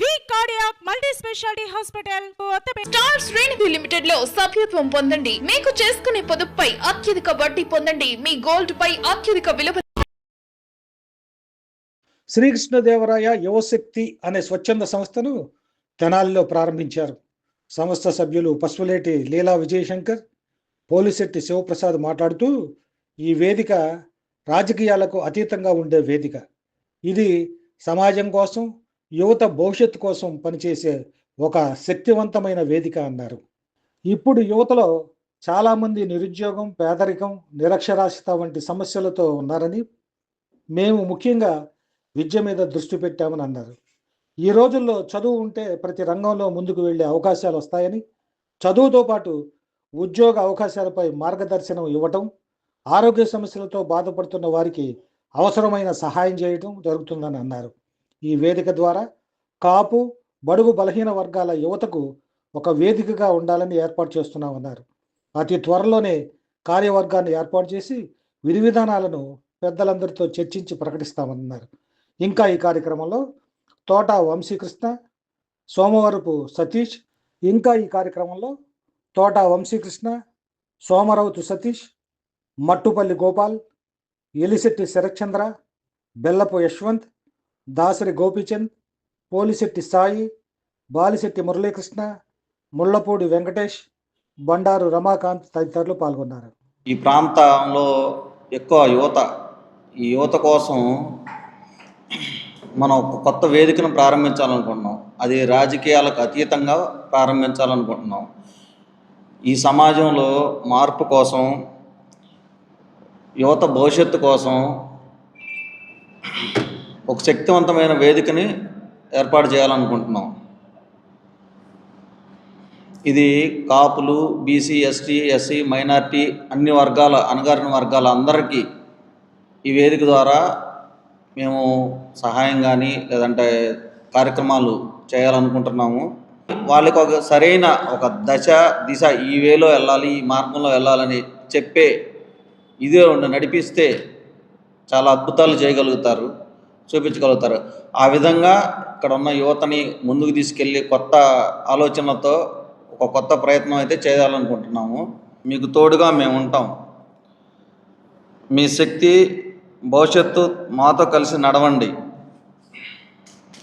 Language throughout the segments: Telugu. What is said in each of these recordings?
వి cardiac multi speciality hospital star శ్రేణి లిమిటెడ్ లో సభ్యత్వం పొందండి. మీకు చేసుకునే పొదుపుపై అత్యధిక వడ్డీ పొందండి. మీ గోల్డ్ పై అత్యధిక విలువ. శ్రీకృష్ణదేవరాయ యువశక్తి అనే స్వచ్ఛంద సంస్థను తెనాలిలో ప్రారంభించారు. సంస్థ సభ్యులు పసుపులేటి లీలా విజయశంకర్, పోలిశెట్టి శివప్రసాద్ మాట్లాడుతూ, ఈ వేదిక రాజకీయాలకు అతీతంగా ఉండే వేదిక. ఇది సమాజం కోసం, యువత భవిష్యత్తు కోసం పనిచేసే ఒక శక్తివంతమైన వేదిక అన్నారు. ఇప్పుడు యువతలో చాలామంది నిరుద్యోగం, పేదరికం, నిరక్షరాస్యత వంటి సమస్యలతో ఉన్నారని, మేము ముఖ్యంగా విద్య మీద దృష్టి పెట్టామని అన్నారు. ఈ రోజుల్లో చదువు ఉంటే ప్రతి రంగంలో ముందుకు వెళ్ళే అవకాశాలు వస్తాయని, చదువుతో పాటు ఉద్యోగ అవకాశాలపై మార్గదర్శనం ఇవ్వటం, ఆరోగ్య సమస్యలతో బాధపడుతున్న వారికి అవసరమైన సహాయం చేయటం జరుగుతుందని అన్నారు. ఈ వేదిక ద్వారా కాపు, బడుగు బలహీన వర్గాల యువతకు ఒక వేదికగా ఉండాలని ఏర్పాటు చేస్తున్నామన్నారు. అతి త్వరలోనే కార్యవర్గాన్ని ఏర్పాటు చేసి విధి విధానాలను పెద్దలందరితో చర్చించి ప్రకటిస్తామన్నారు. ఇంకా ఈ కార్యక్రమంలో తోట వంశీకృష్ణ, సోమవరపు సతీష్, సోమరవతు సతీష్, మట్టుపల్లి గోపాల్, ఎలిశెట్టి శరత్చంద్ర, బెల్లపు యశ్వంత్, దాసరి గోపీచంద్, పోలిశెట్టి సాయి, బాలిశెట్టి మురళీకృష్ణ, ముళ్లపూడి వెంకటేష్, బండారు రమాకాంత్ తదితరులు పాల్గొన్నారు. ఈ ప్రాంతంలో ఎక్కువ ఈ యువత కోసం మనం ఒక కొత్త వేదికను ప్రారంభించాలనుకుంటున్నాం. అది రాజకీయాలకు అతీతంగా ప్రారంభించాలనుకుంటున్నాం. ఈ సమాజంలో మార్పు కోసం, యువత భవిష్యత్తు కోసం ఒక శక్తివంతమైన వేదికని ఏర్పాటు చేయాలనుకుంటున్నాం. ఇది కాపులు, బీసీ, ఎస్టీ, ఎస్సీ, మైనార్టీ అన్ని వర్గాల, అణగారిన వర్గాల అందరికీ ఈ వేదిక ద్వారా మేము సహాయం కానీ లేదంటే కార్యక్రమాలు చేయాలనుకుంటున్నాము. వాళ్ళకి ఒక సరైన ఒక దిశ ఈ వేలో వెళ్ళాలి, ఈ మార్గంలో వెళ్ళాలని చెప్పే ఇదే నడిపిస్తే చాలా అద్భుతాలు చేయగలుగుతారు, చూపించగలుగుతారు. ఆ విధంగా ఇక్కడ ఉన్న యువతని ముందుకు తీసుకెళ్ళి కొత్త ఆలోచనలతో ఒక కొత్త ప్రయత్నం అయితే చేయాలనుకుంటున్నాము. మీకు తోడుగా మేము ఉంటాం. మీ శక్తి, భవిష్యత్తు మాతో కలిసి నడవండి.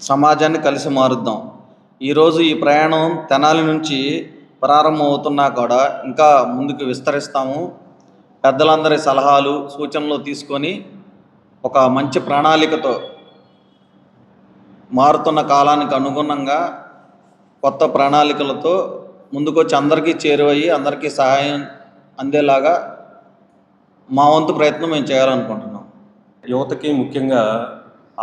సమాజాన్ని కలిసి మారుద్దాం. ఈరోజు ఈ ప్రయాణం తెనాలి నుంచి ప్రారంభం అవుతున్నా కూడా ఇంకా ముందుకు విస్తరిస్తాము. పెద్దలందరి సలహాలు, సూచనలు తీసుకొని ఒక మంచి ప్రణాళికతో మారుతున్న కాలానికి అనుగుణంగా కొత్త ప్రణాళికలతో ముందుకొచ్చి అందరికీ చేరువయ్యి అందరికీ సహాయం అందేలాగా మా వంతు ప్రయత్నం మేము చేయాలనుకుంటున్నాం. యువతకి ముఖ్యంగా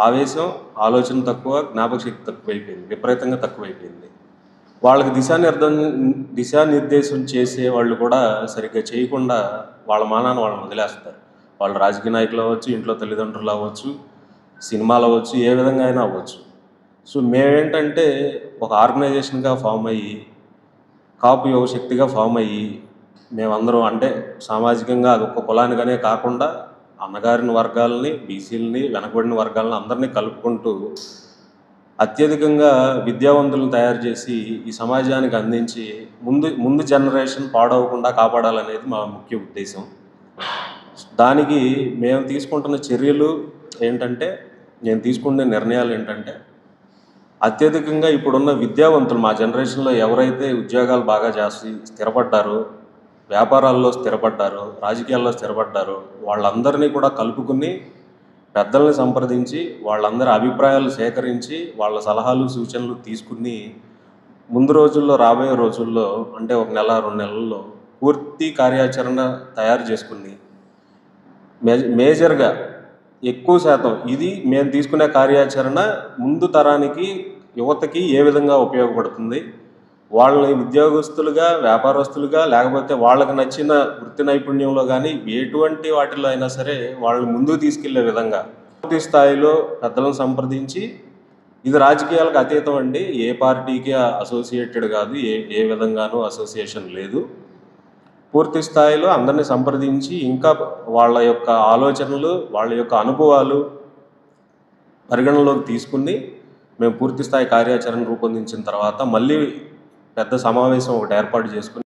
ఆవేశం, ఆలోచన తక్కువ, జ్ఞాపకశక్తి తక్కువైపోయింది, విపరీతంగా తక్కువైపోయింది. వాళ్ళకి దిశానిర్దేశం చేసే వాళ్ళు కూడా సరిగ్గా చేయకుండా వాళ్ళ మానాన్ని వాళ్ళని వదిలేస్తారు. వాళ్ళు రాజకీయ నాయకులు అవ్వచ్చు, ఇంట్లో తల్లిదండ్రులు అవ్వచ్చు, సినిమాలు అవ్వచ్చు, ఏ విధంగా అయినా అవ్వచ్చు. సో మేమేంటంటే ఒక ఆర్గనైజేషన్గా ఫామ్ అయ్యి, కాపు యువశక్తిగా ఫామ్ అయ్యి, మేమందరం అంటే సామాజికంగా అది ఒక కులానికనే కాకుండా అన్నగారిన వర్గాలని, బీసీలని, వెనకబడిన వర్గాలని అందరినీ కలుపుకుంటూ అత్యధికంగా విద్యావంతులను తయారు చేసి ఈ సమాజానికి అందించి ముందు జనరేషన్ పాడవకుండా కాపాడాలనేది మా ముఖ్య ఉద్దేశం. దానికి మేము తీసుకుంటున్న చర్యలు ఏంటంటే, నేను తీసుకునే నిర్ణయాలు ఏంటంటే, అత్యధికంగా ఇప్పుడున్న విద్యావంతులు మా జనరేషన్లో ఎవరైతే ఉద్యోగాలు బాగా చేసి స్థిరపడ్డారో, వ్యాపారాల్లో స్థిరపడ్డారో, రాజకీయాల్లో స్థిరపడ్డారో వాళ్ళందరినీ కూడా కలుపుకుని పెద్దల్ని సంప్రదించి వాళ్ళందరి అభిప్రాయాలు సేకరించి వాళ్ళ సలహాలు, సూచనలు తీసుకుని ముందు రోజుల్లో, రాబోయే రోజుల్లో అంటే ఒక నెల 2 నెలల్లో పూర్తి కార్యాచరణ తయారు చేసుకుని మేజర్గా ఎక్కువ శాతం ఇది మేము తీసుకునే కార్యాచరణ ముందు తరానికి, యువతకి ఏ విధంగా ఉపయోగపడుతుంది, వాళ్ళని ఉద్యోగస్తులుగా, వ్యాపారస్తులుగా, లేకపోతే వాళ్ళకి నచ్చిన వృత్తి నైపుణ్యంలో కానీ ఎటువంటి వాటిల్లో అయినా సరే వాళ్ళని ముందుకు తీసుకెళ్లే విధంగా పూర్తి స్థాయిలో పెద్దలను సంప్రదించి, ఇది రాజకీయాలకు అతీతం అండి, ఏ పార్టీకి అసోసియేటెడ్ కాదు, ఏ విధంగానూ అసోసియేషన్ లేదు. పూర్తి స్థాయిలో అందరినీ సంప్రదించి ఇంకా వాళ్ళ యొక్క ఆలోచనలు, వాళ్ళ యొక్క అనుభవాలు పరిగణలోకి తీసుకుని మేము పూర్తి స్థాయి కార్యాచరణ రూపొందించిన తర్వాత మళ్ళీ పెద్ద సమావేశం ఒకటి ఏర్పాటు చేసుకుని